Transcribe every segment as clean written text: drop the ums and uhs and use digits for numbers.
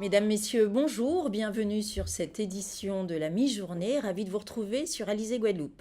Mesdames, Messieurs, bonjour, bienvenue sur cette édition de la mi-journée, ravi de vous retrouver sur Alizé Guadeloupe.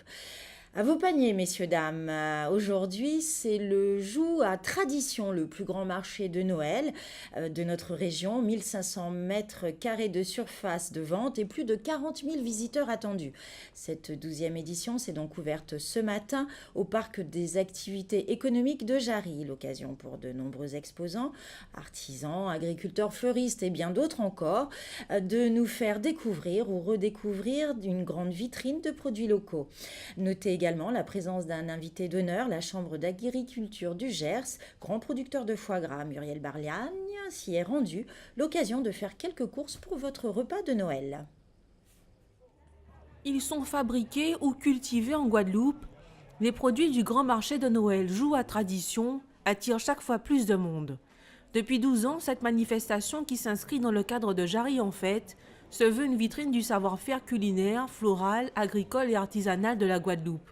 À vos paniers, messieurs, dames. Aujourd'hui, c'est le Joux à Tradition, le plus grand marché de Noël de notre région. 1500 mètres carrés de surface de vente et plus de 40 000 visiteurs attendus. Cette 12e édition s'est donc ouverte ce matin au parc des activités économiques de Jarry. L'occasion pour de nombreux exposants, artisans, agriculteurs, fleuristes et bien d'autres encore, de nous faire découvrir ou redécouvrir une grande vitrine de produits locaux. Notez également la présence d'un invité d'honneur, la Chambre d'agriculture du Gers, grand producteur de foie gras. Muriel Barliagne s'y est rendu, l'occasion de faire quelques courses pour votre repas de Noël. Ils sont fabriqués ou cultivés en Guadeloupe. Les produits du grand marché de Noël Joux à Tradition attirent chaque fois plus de monde. Depuis 12 ans, cette manifestation qui s'inscrit dans le cadre de Jarry en Fête se veut une vitrine du savoir-faire culinaire, floral, agricole et artisanal de la Guadeloupe.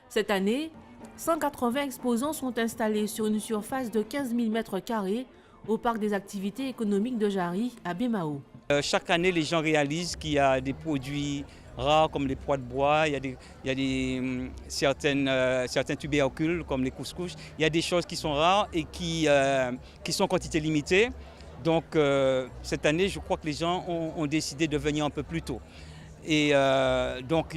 Cette année, 180 exposants sont installés sur une surface de 15 000 m² au parc des activités économiques de Jarry à Bémao. Chaque année, les gens réalisent qu'il y a des produits rares comme les pois de bois, il y a certains tubercules comme les couscous. Il y a des choses qui sont rares et qui sont en quantité limitée. Donc cette année, je crois que les gens ont décidé de venir un peu plus tôt. Et donc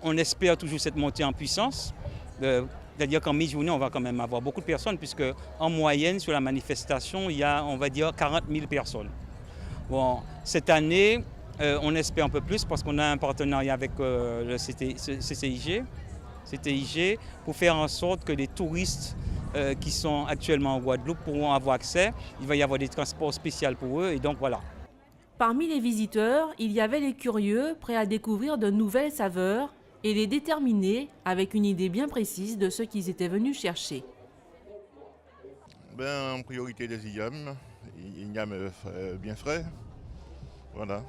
on espère toujours cette montée en puissance. C'est-à-dire qu'en mi-journée, on va quand même avoir beaucoup de personnes, puisque en moyenne, sur la manifestation, il y a, on va dire, 40 000 personnes. Bon, cette année, on espère un peu plus parce qu'on a un partenariat avec le CTIG pour faire en sorte que les touristes qui sont actuellement en Guadeloupe pourront avoir accès. Il va y avoir des transports spéciaux pour eux et donc voilà. Parmi les visiteurs, il y avait les curieux prêts à découvrir de nouvelles saveurs et les déterminés avec une idée bien précise de ce qu'ils étaient venus chercher. En priorité des ignames bien frais. Voilà.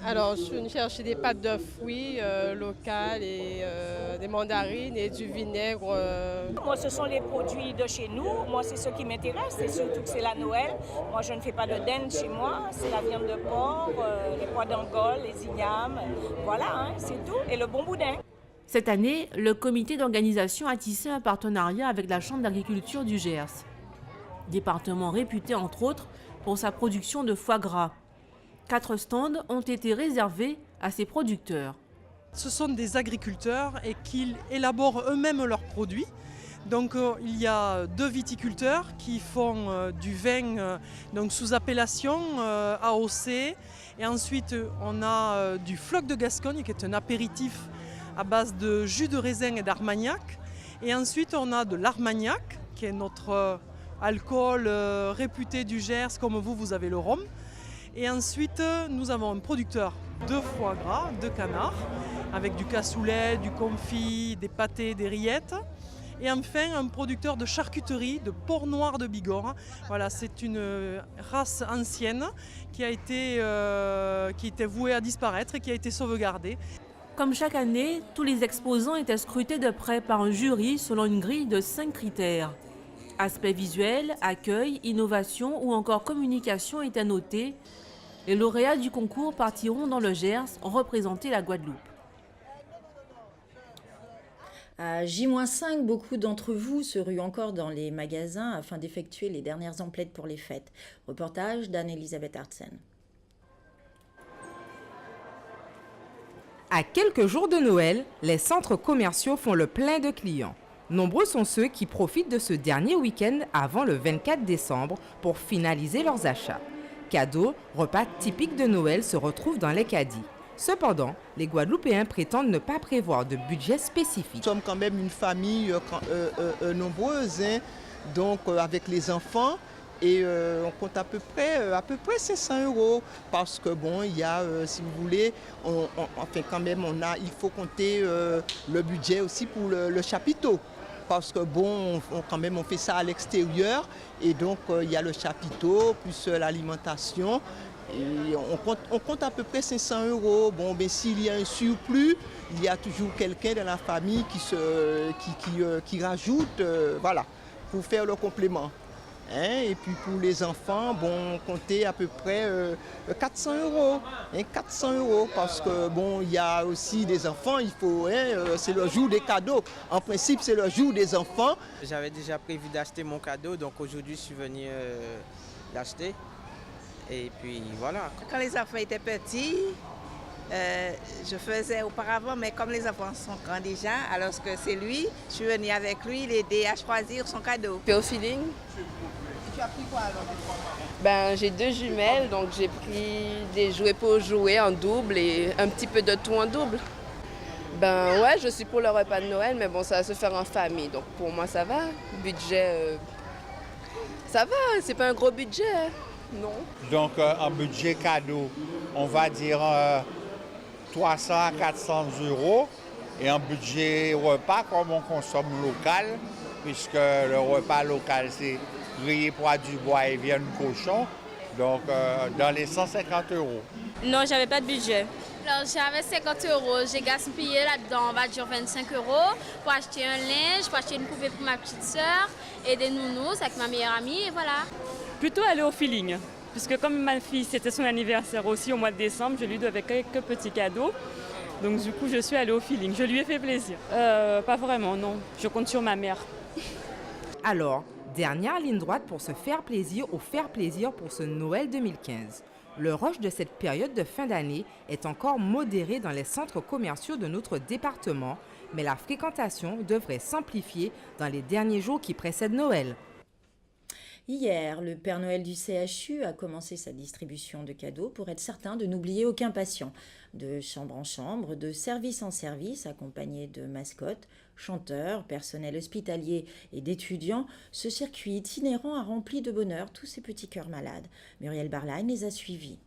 Alors, je suis venue chercher des pâtes de fruits locales et des mandarines et du vinaigre. Moi, ce sont les produits de chez nous. Moi, c'est ce qui m'intéresse. C'est surtout que c'est la Noël. Moi, je ne fais pas de dinde chez moi. C'est la viande de porc, les pois d'Angole, les ignames. Voilà, c'est tout. Et le bon boudin. Cette année, le comité d'organisation a tissé un partenariat avec la Chambre d'agriculture du Gers. Département réputé, entre autres, pour sa production de foie gras. 4 stands ont été réservés à ces producteurs. Ce sont des agriculteurs et qu'ils élaborent eux-mêmes leurs produits. Donc il y a 2 viticulteurs qui font du vin donc sous appellation AOC. Et ensuite on a du Floc de Gascogne qui est un apéritif à base de jus de raisin et d'armagnac. Et ensuite on a de l'armagnac qui est notre alcool réputé du Gers, comme vous avez le rhum. Et ensuite, nous avons un producteur de foie gras, de canard, avec du cassoulet, du confit, des pâtés, des rillettes. Et enfin, un producteur de charcuterie, de porc noir de Bigorre. Voilà, c'est une race ancienne qui était vouée à disparaître et qui a été sauvegardée. Comme chaque année, tous les exposants étaient scrutés de près par un jury selon une grille de 5 critères. Aspect visuel, accueil, innovation ou encore communication étaient notés. Les lauréats du concours partiront dans le Gers représenter la Guadeloupe. À J-5, beaucoup d'entre vous se ruent encore dans les magasins afin d'effectuer les dernières emplettes pour les fêtes. Reportage d'Anne-Elisabeth Artsen. À quelques jours de Noël, les centres commerciaux font le plein de clients. Nombreux sont ceux qui profitent de ce dernier week-end avant le 24 décembre pour finaliser leurs achats. Cadeaux, repas typiques de Noël se retrouvent dans les caddies. Cependant, les Guadeloupéens prétendent ne pas prévoir de budget spécifique. Nous sommes quand même une famille nombreuse, donc avec les enfants, et on compte à peu près 500 € parce que bon, il y a, si vous voulez, il faut compter le budget aussi pour le chapiteau. Parce que bon, on fait ça à l'extérieur et donc il y a le chapiteau plus l'alimentation et on compte à peu près 500 €. Bon, mais s'il y a un surplus, il y a toujours quelqu'un dans la famille qui rajoute, voilà, pour faire le complément. Hein, et puis pour les enfants, bon, comptez à peu près 400 €. Hein, 400 € parce que bon, il y a aussi des enfants, il faut, c'est le jour des cadeaux. En principe, c'est le jour des enfants. J'avais déjà prévu d'acheter mon cadeau, donc aujourd'hui je suis venu l'acheter. Et puis voilà. Quand les enfants étaient petits, je faisais auparavant, mais comme les enfants sont grands déjà, alors que c'est lui, je suis venue avec lui l'aider à choisir son cadeau. Au feeling. Tu as pris quoi alors? J'ai 2 jumelles, donc j'ai pris des jouets pour jouer en double et un petit peu de tout en double. Ouais, je suis pour le repas de Noël, mais bon, ça va se faire en famille, donc pour moi ça va. Budget, ça va, c'est pas un gros budget, non. Donc en budget cadeau, on va dire 300 à 400 € et en budget repas comme on consomme local, puisque le repas local c'est grillé pois du bois et viande cochon, donc dans les 150 €. Non, j'avais pas de budget. Alors j'avais 50 €, j'ai gaspillé là-dedans, on va dire 25 € pour acheter un linge, pour acheter une poupée pour ma petite sœur et des nounous avec ma meilleure amie et voilà. Plutôt aller au feeling, puisque comme ma fille, c'était son anniversaire aussi au mois de décembre, je lui devais quelques petits cadeaux. Donc du coup, je suis allée au feeling. Je lui ai fait plaisir. Pas vraiment, non. Je compte sur ma mère. Alors, dernière ligne droite pour se faire plaisir ou faire plaisir pour ce Noël 2015. Le rush de cette période de fin d'année est encore modéré dans les centres commerciaux de notre département, mais la fréquentation devrait s'amplifier dans les derniers jours qui précèdent Noël. Hier, le Père Noël du CHU a commencé sa distribution de cadeaux pour être certain de n'oublier aucun patient. De chambre en chambre, de service en service, accompagné de mascottes, chanteurs, personnel hospitalier et d'étudiants, ce circuit itinérant a rempli de bonheur tous ces petits cœurs malades. Muriel Barline les a suivis.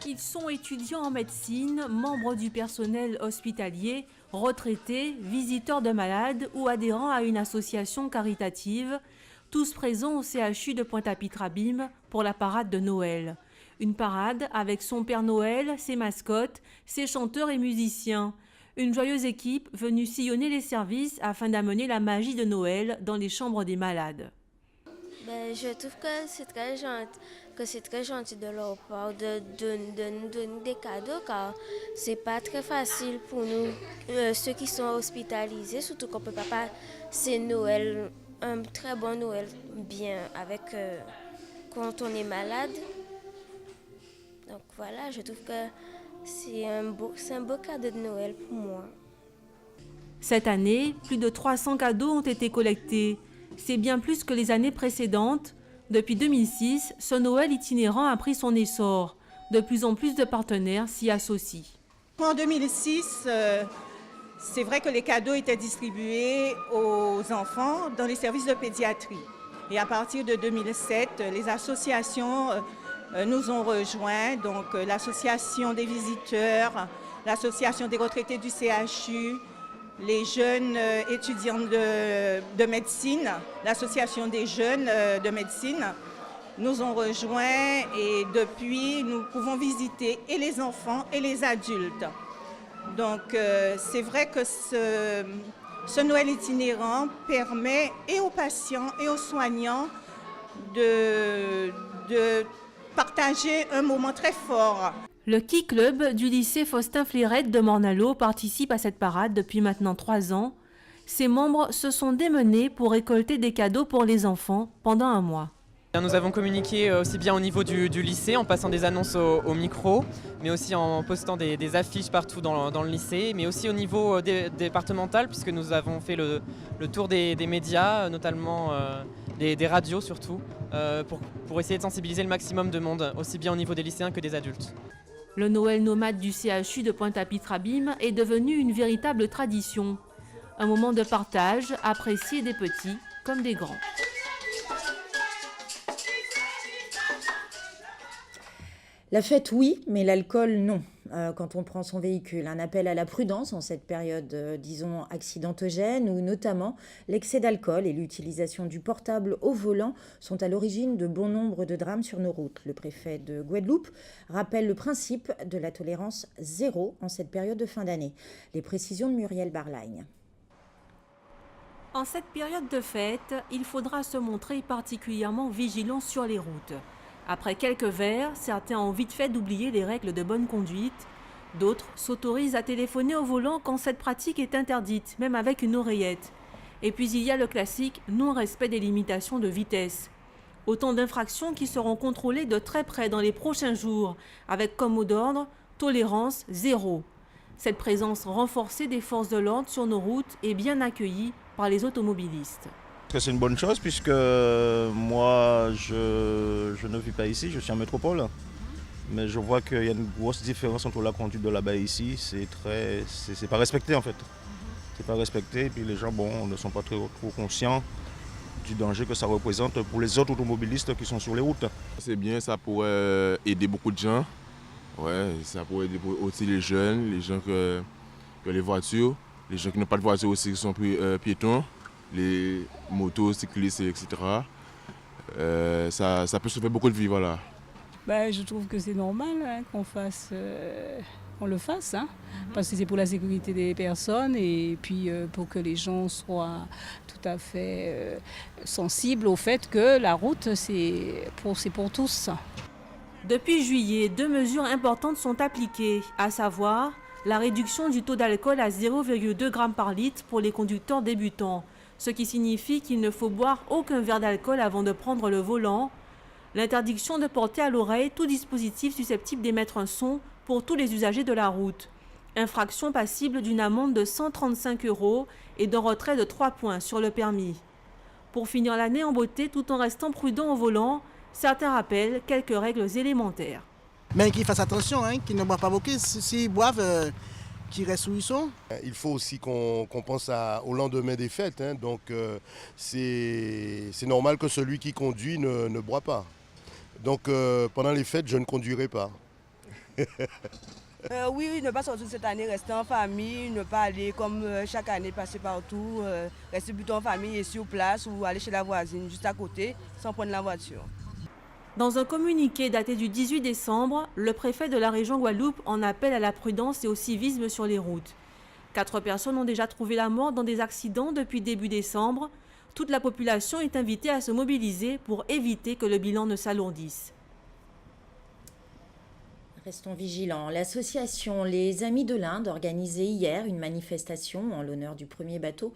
Ils sont étudiants en médecine, membres du personnel hospitalier, retraités, visiteurs de malades ou adhérents à une association caritative, tous présents au CHU de Pointe-à-Pitre-Abîme pour la parade de Noël. Une parade avec son Père Noël, ses mascottes, ses chanteurs et musiciens. Une joyeuse équipe venue sillonner les services afin d'amener la magie de Noël dans les chambres des malades. Je trouve que c'est très gentil de leur part de nous donner des cadeaux car c'est pas très facile pour nous, ceux qui sont hospitalisés, surtout qu'on peut pas passer Noël, un très bon Noël bien avec quand on est malade. Donc voilà, je trouve que c'est un beau cadeau de Noël pour moi. Cette année, plus de 300 cadeaux ont été collectés. C'est bien plus que les années précédentes. Depuis 2006, ce Noël itinérant a pris son essor. De plus en plus de partenaires s'y associent. En 2006, c'est vrai que les cadeaux étaient distribués aux enfants dans les services de pédiatrie. Et à partir de 2007, les associations nous ont rejoints, donc l'association des visiteurs, l'association des retraités du CHU, les jeunes étudiants de médecine, l'association des jeunes de médecine nous ont rejoints et depuis nous pouvons visiter et les enfants et les adultes. Donc c'est vrai que ce Noël itinérant permet et aux patients et aux soignants de partager un moment très fort. Le Key Club du lycée Faustin Fleurette de Morne-à-l'Eau participe à cette parade depuis maintenant 3 ans. Ses membres se sont démenés pour récolter des cadeaux pour les enfants pendant un mois. Nous avons communiqué aussi bien au niveau du lycée en passant des annonces au micro, mais aussi en postant des affiches partout dans le lycée, mais aussi au niveau départemental puisque nous avons fait le tour des médias, notamment des radios surtout, pour essayer de sensibiliser le maximum de monde, aussi bien au niveau des lycéens que des adultes. Le Noël nomade du CHU de Pointe-à-Pitre-Abîme est devenu une véritable tradition. Un moment de partage apprécié des petits comme des grands. La fête, oui, mais l'alcool, non. Quand on prend son véhicule, un appel à la prudence en cette période, disons, accidentogène, où notamment l'excès d'alcool et l'utilisation du portable au volant sont à l'origine de bon nombre de drames sur nos routes. Le préfet de Guadeloupe rappelle le principe de la tolérance zéro en cette période de fin d'année. Les précisions de Muriel Barline. En cette période de fête, il faudra se montrer particulièrement vigilant sur les routes. Après quelques verres, certains ont vite fait d'oublier les règles de bonne conduite. D'autres s'autorisent à téléphoner au volant quand cette pratique est interdite, même avec une oreillette. Et puis il y a le classique non-respect des limitations de vitesse. Autant d'infractions qui seront contrôlées de très près dans les prochains jours, avec comme mot d'ordre tolérance zéro. Cette présence renforcée des forces de l'ordre sur nos routes est bien accueillie par les automobilistes. C'est une bonne chose puisque moi je ne vis pas ici, je suis en métropole. Mais je vois qu'il y a une grosse différence entre la conduite de là-bas et ici. C'est pas respecté en fait. C'est pas respecté et puis les gens ne sont pas trop conscients du danger que ça représente pour les autres automobilistes qui sont sur les routes. C'est bien, ça pourrait aider beaucoup de gens. Ouais, ça pourrait aider aussi les jeunes, les gens que les voitures, les gens qui n'ont pas de voiture aussi qui sont piétons, les motos, cyclistes, etc. Ça peut sauver beaucoup de vies, voilà. Je trouve que c'est normal qu'on le fasse, parce que c'est pour la sécurité des personnes et puis pour que les gens soient tout à fait sensibles au fait que la route, c'est pour tous. Depuis juillet, 2 mesures importantes sont appliquées, à savoir la réduction du taux d'alcool à 0,2 g par litre pour les conducteurs débutants, ce qui signifie qu'il ne faut boire aucun verre d'alcool avant de prendre le volant, l'interdiction de porter à l'oreille tout dispositif susceptible d'émettre un son pour tous les usagers de la route, infraction passible d'une amende de 135 € et d'un retrait de 3 points sur le permis. Pour finir l'année en beauté tout en restant prudent au volant, certains rappellent quelques règles élémentaires. Mais qu'ils fassent attention, qu'ils ne boivent pas beaucoup. S'ils boivent, qu'ils restent où ils sont. Il faut aussi qu'on pense au lendemain des fêtes. Donc c'est normal que celui qui conduit ne boit pas. Donc pendant les fêtes, je ne conduirai pas. Oui, ne pas sortir cette année, rester en famille, ne pas aller comme chaque année, passer partout, rester plutôt en famille et sur place ou aller chez la voisine juste à côté sans prendre la voiture. Dans un communiqué daté du 18 décembre, le préfet de la région Guadeloupe en appelle à la prudence et au civisme sur les routes. 4 personnes ont déjà trouvé la mort dans des accidents depuis début décembre. Toute la population est invitée à se mobiliser pour éviter que le bilan ne s'alourdisse. Restons vigilants. L'association Les Amis de l'Inde organisait hier une manifestation en l'honneur du premier bateau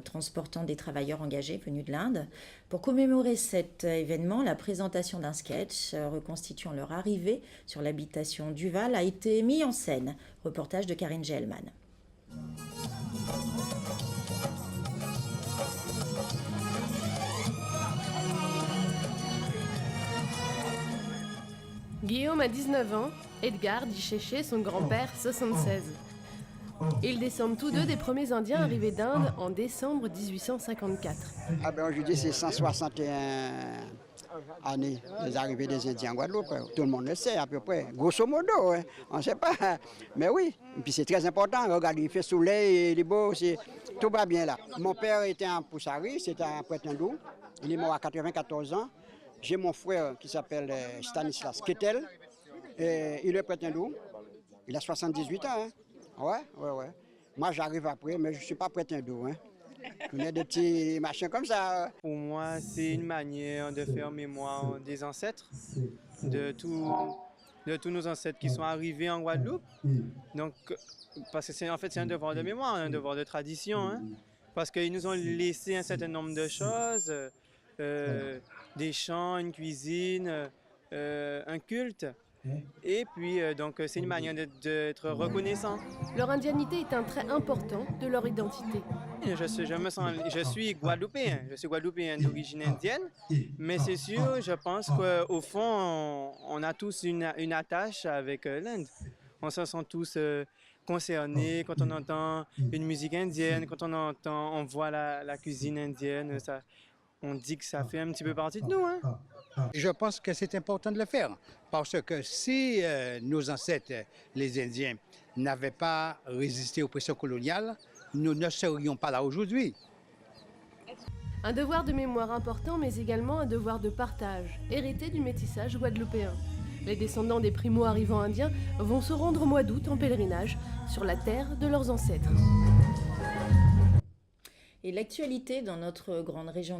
transportant des travailleurs engagés venus de l'Inde. Pour commémorer cet événement, la présentation d'un sketch reconstituant leur arrivée sur l'habitation Duval a été mis en scène. Reportage de Karine Gelman. Guillaume a 19 ans, Edgar dit Chéché, son grand-père, 76. Ils descendent tous deux des premiers Indiens arrivés d'Inde en décembre 1854. Aujourd'hui, c'est 161 années des arrivées des Indiens en Guadeloupe. Tout le monde le sait à peu près, grosso modo, on ne sait pas. Mais oui, et puis c'est très important. Regardez, il fait soleil, il est beau, tout va bien là. Mon père était en Poussari, c'était à Pointe-Indou. Il est mort à 94 ans. J'ai mon frère qui s'appelle Stanislas Ketel. Il est Pointe-Indou. Il a 78 ans. Ouais. Moi, j'arrive après, mais je ne suis pas Pointe-Indou. Je connais des petits machins comme ça. Pour moi, c'est une manière de faire mémoire des ancêtres, de tous nos ancêtres qui sont arrivés en Guadeloupe. Donc, parce que c'est un devoir de mémoire, un devoir de tradition. Parce qu'ils nous ont laissé un certain nombre de choses, des chants, une cuisine, un culte. Et puis, donc, c'est une manière d'être reconnaissant. Leur indianité est un trait important de leur identité. Je suis guadeloupéen d'origine indienne, mais c'est sûr, je pense qu'au fond, on a tous une attache avec l'Inde. On se sent tous concernés quand on entend une musique indienne, quand on voit la cuisine indienne, on dit que ça fait un petit peu partie de nous. Je pense que c'est important de le faire, parce que si nos ancêtres, les Indiens, n'avaient pas résisté aux pressions coloniales, nous ne serions pas là aujourd'hui. Un devoir de mémoire important, mais également un devoir de partage, hérité du métissage guadeloupéen. Les descendants des primo-arrivants indiens vont se rendre au mois d'août en pèlerinage sur la terre de leurs ancêtres. Et l'actualité dans notre grande région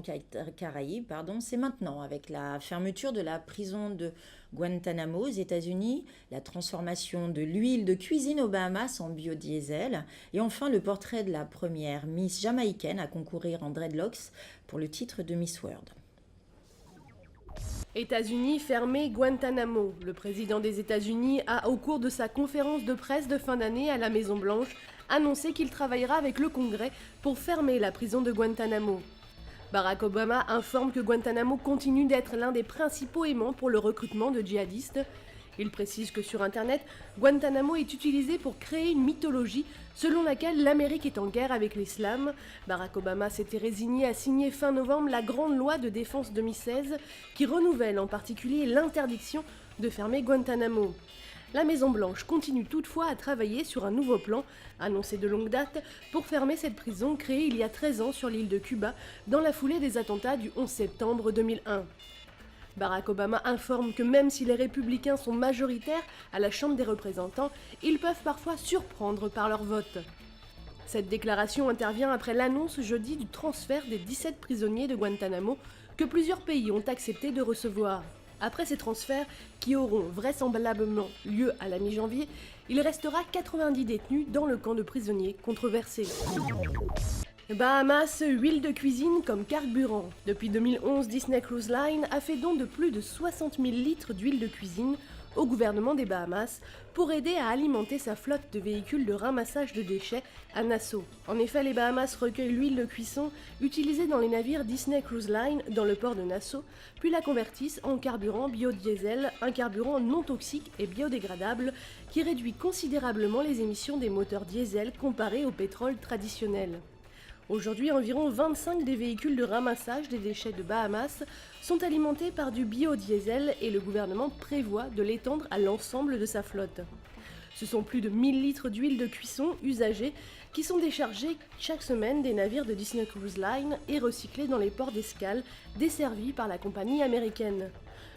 Caraïbe, c'est maintenant avec la fermeture de la prison de Guantanamo aux États-Unis, la transformation de l'huile de cuisine aux Bahamas en biodiesel et enfin le portrait de la première Miss jamaïcaine à concourir en dreadlocks pour le titre de Miss World. États-Unis fermé Guantanamo. Le président des États-Unis a, au cours de sa conférence de presse de fin d'année à la Maison-Blanche, annoncé qu'il travaillera avec le Congrès pour fermer la prison de Guantanamo. Barack Obama informe que Guantanamo continue d'être l'un des principaux aimants pour le recrutement de djihadistes. Il précise que sur Internet, Guantanamo est utilisé pour créer une mythologie selon laquelle l'Amérique est en guerre avec l'islam. Barack Obama s'était résigné à signer fin novembre la grande loi de défense 2016 qui renouvelle en particulier l'interdiction de fermer Guantanamo. La Maison-Blanche continue toutefois à travailler sur un nouveau plan, annoncé de longue date, pour fermer cette prison créée il y a 13 ans sur l'île de Cuba, dans la foulée des attentats du 11 septembre 2001. Barack Obama informe que même si les républicains sont majoritaires à la Chambre des représentants, ils peuvent parfois surprendre par leur vote. Cette déclaration intervient après l'annonce jeudi du transfert des 17 prisonniers de Guantanamo que plusieurs pays ont accepté de recevoir. Après ces transferts, qui auront vraisemblablement lieu à la mi-janvier, il restera 90 détenus dans le camp de prisonniers controversé. Bahamas, huile de cuisine comme carburant. Depuis 2011, Disney Cruise Line a fait don de plus de 60 000 litres d'huile de cuisine au gouvernement des Bahamas pour aider à alimenter sa flotte de véhicules de ramassage de déchets à Nassau. En effet, les Bahamas recueillent l'huile de cuisson utilisée dans les navires Disney Cruise Line dans le port de Nassau, puis la convertissent en carburant biodiesel, un carburant non toxique et biodégradable qui réduit considérablement les émissions des moteurs diesel comparés au pétrole traditionnel. Aujourd'hui, environ 25 des véhicules de ramassage des déchets de Bahamas sont alimentés par du biodiesel et le gouvernement prévoit de l'étendre à l'ensemble de sa flotte. Ce sont plus de 1000 litres d'huile de cuisson usagée qui sont déchargés chaque semaine des navires de Disney Cruise Line et recyclés dans les ports d'escale desservis par la compagnie américaine.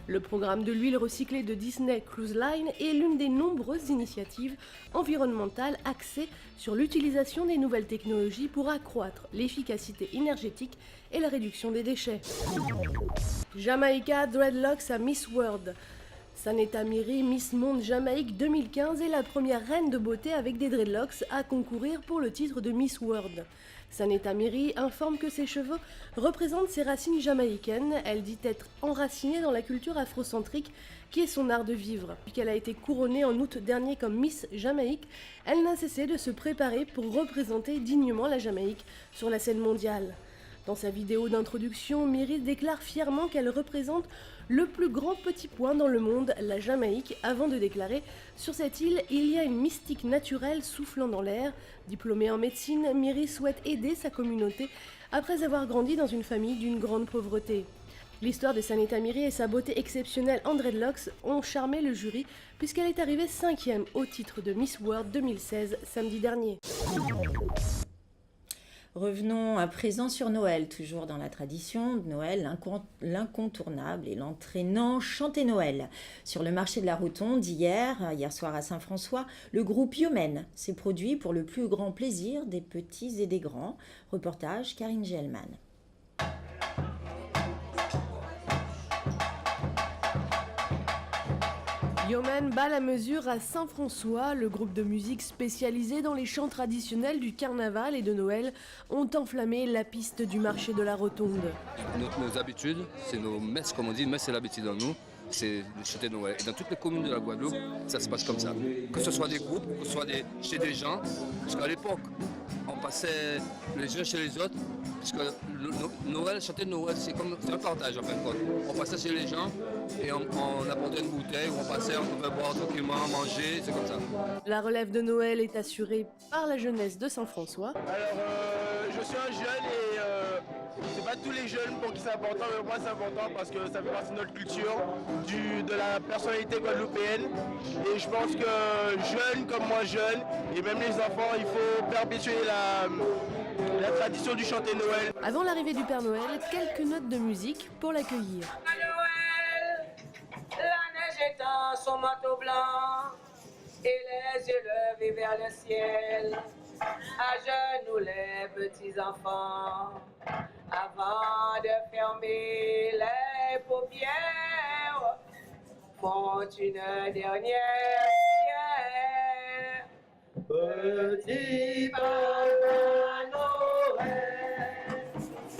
Le programme de l'huile recyclée de Disney Cruise Line est l'une des nombreuses initiatives environnementales axées sur l'utilisation des nouvelles technologies pour accroître l'efficacité énergétique et la réduction des déchets. Jamaica Dreadlocks à Miss World. Saneta Miri, Miss Monde Jamaïque 2015 est la première reine de beauté avec des dreadlocks à concourir pour le titre de Miss World. Saneta Miri informe que ses cheveux représentent ses racines jamaïcaines. Elle dit être enracinée dans la culture afrocentrique qui est son art de vivre. Depuis qu'elle a été couronnée en août dernier comme Miss Jamaïque, elle n'a cessé de se préparer pour représenter dignement la Jamaïque sur la scène mondiale. Dans sa vidéo d'introduction, Miri déclare fièrement qu'elle représente le plus grand petit point dans le monde, la Jamaïque, avant de déclarer « Sur cette île, il y a une mystique naturelle soufflant dans l'air ». Diplômée en médecine, Miri souhaite aider sa communauté après avoir grandi dans une famille d'une grande pauvreté. L'histoire de Saneta Miri et sa beauté exceptionnelle en dreadlocks ont charmé le jury puisqu'elle est arrivée 5e au titre de Miss World 2016 samedi dernier. Revenons à présent sur Noël, toujours dans la tradition de Noël, l'incontournable et l'entraînant Chanter Noël. Sur le marché de la Rotonde, hier soir à Saint-François, le groupe Yomen s'est produit pour le plus grand plaisir des petits et des grands. Reportage Karine Gelman. Yomen bat la mesure à Saint-François. Le groupe de musique spécialisé dans les chants traditionnels du carnaval et de Noël ont enflammé la piste du marché de la Rotonde. Nos habitudes, c'est nos messes comme on dit, messe c'est l'habitude dans nous, c'est de chanter Noël. Et dans toutes les communes de la Guadeloupe, ça se passe comme ça. Que ce soit des groupes, que ce soit chez des gens, parce qu'à l'époque, on passait les uns chez les autres, parce que Noël, chanter Noël, c'est un partage en fin de compte. On passait chez les gens et on apportait une bouteille, on passait, on pouvait boire tranquillement, manger, c'est comme ça. La relève de Noël est assurée par la jeunesse de Saint-François. Alors, je suis un jeune et c'est pas tous les jeunes pour qui c'est important, mais moi c'est important parce que ça fait partie de notre culture, de la personnalité guadeloupéenne. Et je pense que jeunes comme moi jeunes, et même les enfants, il faut perpétuer la tradition du chanter Noël. Avant l'arrivée du Père Noël, quelques notes de musique pour l'accueillir. Noël, la neige étend son manteau blanc et les yeux levés vers le ciel. À genoux les petits enfants, avant de fermer les paupières, font une dernière prière. Petit papa Noël,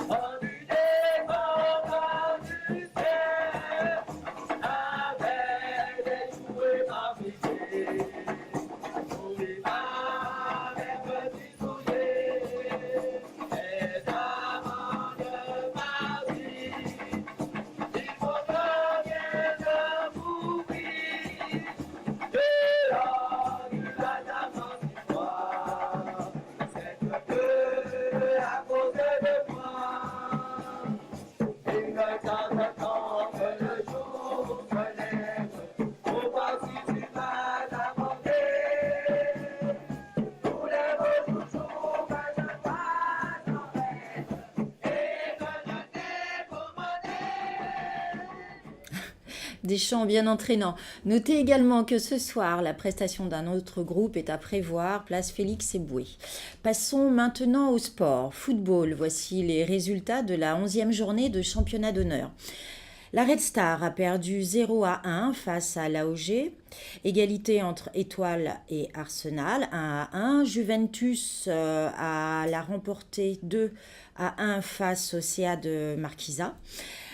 rendu des enfants du ciel, avec des jouets fabriqués. Des chants bien entraînants. Notez également que ce soir, la prestation d'un autre groupe est à prévoir, place Félix Eboué. Passons maintenant au sport. Football, voici les résultats de la 11e journée de championnat d'honneur. La Red Star a perdu 0-1 face à l'AOG. Égalité entre Étoile et Arsenal, 1-1. Juventus l'a remporté 2-1 face au CA de Marquisa.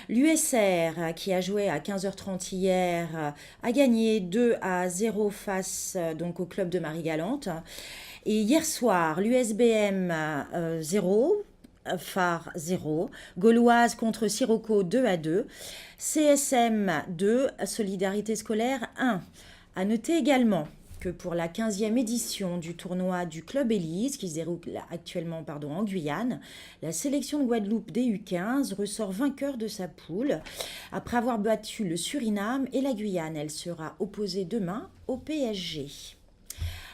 L'USR, qui a joué à 15h30 hier, a gagné 2-0 face donc au club de Marie-Galante. Et hier soir, l'USBM 0, Phare 0, Gauloise contre Sirocco 2-2, CSM 2, Solidarité scolaire 1. À noter également que pour la 15e édition du tournoi du Club Élise, qui se déroule actuellement en Guyane, la sélection de Guadeloupe des U15 ressort vainqueur de sa poule. Après avoir battu le Suriname et la Guyane, elle sera opposée demain au PSG.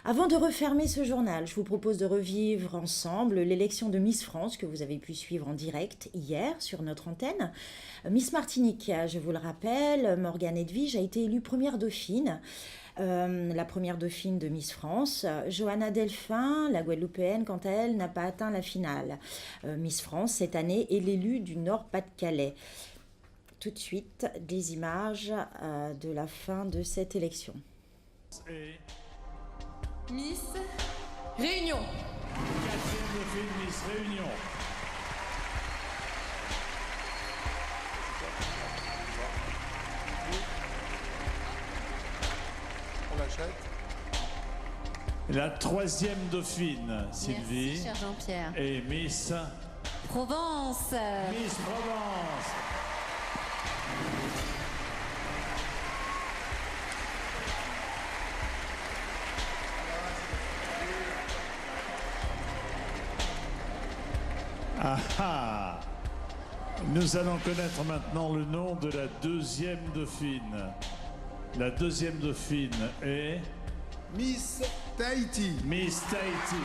Avant de refermer ce journal, je vous propose de revivre ensemble l'élection de Miss France que vous avez pu suivre en direct hier sur notre antenne. Miss Martinique, je vous le rappelle, Morgane Edwige a été élue première dauphine. La première dauphine de Miss France. Johanna Delphin, la Guadeloupéenne, quant à elle, n'a pas atteint la finale. Miss France, cette année, est l'élue du Nord-Pas-de-Calais. Tout de suite, des images de la fin de cette élection. Miss Réunion. 4e dauphine Miss Réunion. La 3e dauphine, Sylvie. Merci, cher Jean-Pierre. Et Miss Provence. Miss Provence. Ah ah. Nous allons connaître maintenant le nom de la 2e dauphine. La 2e dauphine est Miss Tahiti. Miss Tahiti.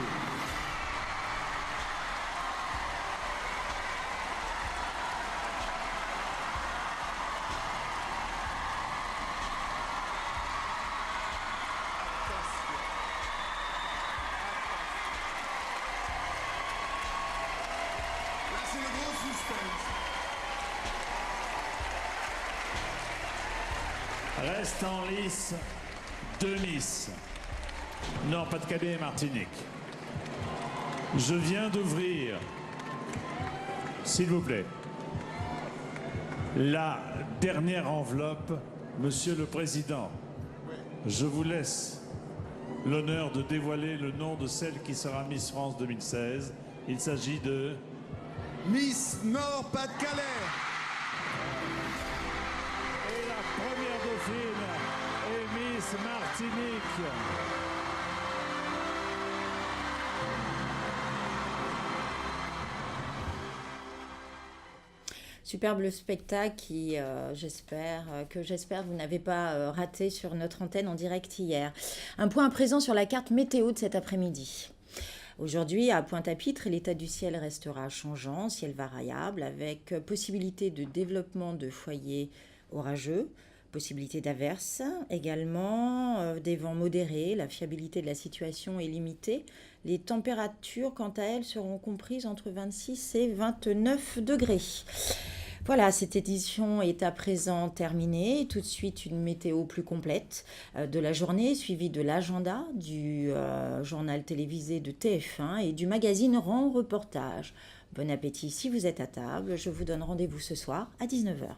Là, c'est le gros suspense. Reste en lice 2 Miss. Nord-Pas-de-Calais et Martinique. Je viens d'ouvrir, s'il vous plaît, la dernière enveloppe. Monsieur le Président, je vous laisse l'honneur de dévoiler le nom de celle qui sera Miss France 2016. Il s'agit de Miss Nord-Pas-de-Calais. Et la première dauphine est Miss Martinique. Superbe spectacle qui, j'espère vous n'avez pas raté sur notre antenne en direct hier. Un point à présent sur la carte météo de cet après-midi. Aujourd'hui, à Pointe-à-Pitre, l'état du ciel restera changeant, ciel variable, avec possibilité de développement de foyers orageux, Possibilité d'averses également, des vents modérés, la fiabilité de la situation est limitée. Les températures, quant à elles, seront comprises entre 26 et 29 degrés. Voilà, cette édition est à présent terminée. Tout de suite, une météo plus complète de la journée, suivie de l'agenda du journal télévisé de TF1 et du magazine Rend Reportage. Bon appétit si vous êtes à table. Je vous donne rendez-vous ce soir à 19h.